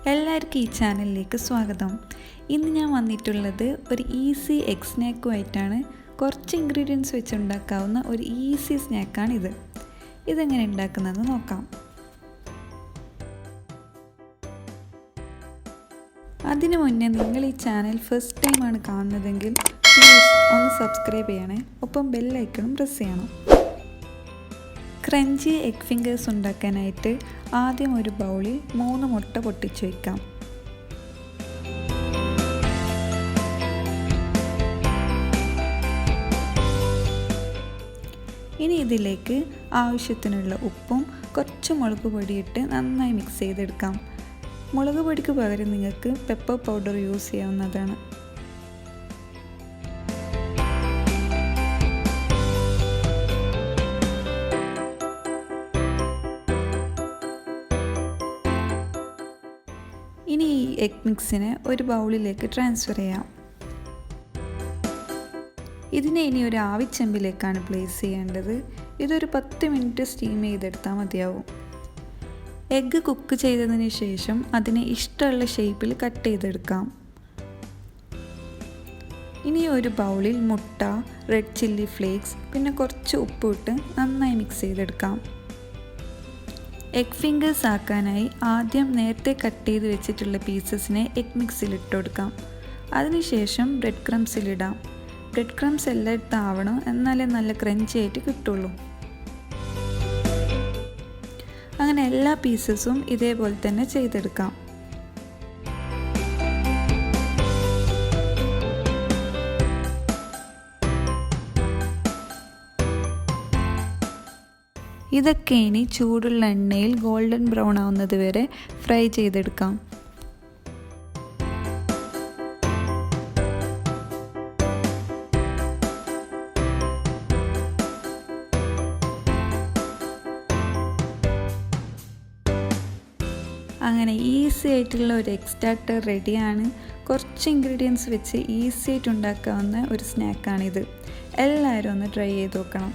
എല്ലാവർക്കും ഈ ചാനലിലേക്ക് സ്വാഗതം. ഇന്ന് ഞാൻ വന്നിട്ടുള്ളത് ഒരു ഈസി എഗ് സ്നാക്കുമായിട്ടാണ്. കുറച്ച് ഇൻഗ്രീഡിയൻസ് വെച്ച് ഉണ്ടാക്കാവുന്ന ഒരു ഈസി സ്നാക്കാണിത്. ഇതെങ്ങനെ ഉണ്ടാക്കുന്നതെന്ന് നോക്കാം. അതിനു മുന്നേ നിങ്ങൾ ഈ ചാനൽ ഫസ്റ്റ് ടൈമാണ് കാണുന്നതെങ്കിൽ പ്ലീസ് ഒന്ന് സബ്സ്ക്രൈബ് ചെയ്യണേ. ഒപ്പം ബെൽ ഐക്കണും പ്രസ് ചെയ്യണം. ക്രഞ്ചി എഗ് ഫിംഗേഴ്സ് ഉണ്ടാക്കാനായിട്ട് ആദ്യം ഒരു ബൗളിൽ 3 മുട്ട പൊട്ടിച്ച് വയ്ക്കാം. ഇനി ഇതിലേക്ക് ആവശ്യത്തിനുള്ള ഉപ്പും കുറച്ച് മുളക് പൊടിയിട്ട് നന്നായി മിക്സ് ചെയ്തെടുക്കാം. മുളക് പൊടിക്ക് പകരം നിങ്ങൾക്ക് പെപ്പർ പൗഡർ യൂസ് ചെയ്യാവുന്നതാണ്. ഇനി ഈ എഗ് മിക്സിനെ ഒരു ബൗളിലേക്ക് ട്രാൻസ്ഫർ ചെയ്യാം. ഇതിനെ ഇനി ഒരു ആവിച്ചെമ്പിലേക്കാണ് പ്ലേസ് ചെയ്യേണ്ടത്. ഇതൊരു 10 മിനിറ്റ് സ്റ്റീം ചെയ്തെടുത്താൽ മതിയാവും. എഗ്ഗ് കുക്ക് ചെയ്തതിന് ശേഷം അതിനെ ഇഷ്ടമുള്ള ഷേപ്പിൽ കട്ട് ചെയ്തെടുക്കാം. ഇനി ഒരു ബൗളിൽ മുട്ട, റെഡ് ചില്ലി ഫ്ലേക്സ്, പിന്നെ കുറച്ച് ഉപ്പിട്ട് നന്നായി മിക്സ് ചെയ്തെടുക്കാം. എഗ് ഫിംഗേഴ്സ് ആക്കാനായി ആദ്യം നേരത്തെ കട്ട് ചെയ്ത് വെച്ചിട്ടുള്ള പീസസിനെ എഗ് മിക്സിൽ ഇട്ട് കൊടുക്കാം. അതിനുശേഷം ബ്രെഡ് ക്രംസിലിടാം. ബ്രെഡ് ക്രംസ് എല്ലായിടത്തും ആവണം, എന്നാലേ നല്ല ക്രഞ്ചി ആയിട്ട് കിട്ടുള്ളൂ. അങ്ങനെ എല്ലാ പീസസും ഇതേപോലെ തന്നെ ചെയ്തെടുക്കാം. ഇതൊക്കെ ഇനി ചൂടുള്ള എണ്ണയിൽ ഗോൾഡൻ ബ്രൗൺ ആവുന്നത് വരെ ഫ്രൈ ചെയ്തെടുക്കാം. അങ്ങനെ ഈസി ആയിട്ടുള്ള ഒരു എഗ് സ്റ്റാർട്ടർ റെഡിയാണ്. കുറച്ച് ഇൻഗ്രീഡിയൻസ് വെച്ച് ഈസി ആയിട്ട് ഉണ്ടാക്കാവുന്ന ഒരു സ്നാക്കാണിത്. എല്ലാവരും ഒന്ന് ട്രൈ ചെയ്ത് നോക്കണം.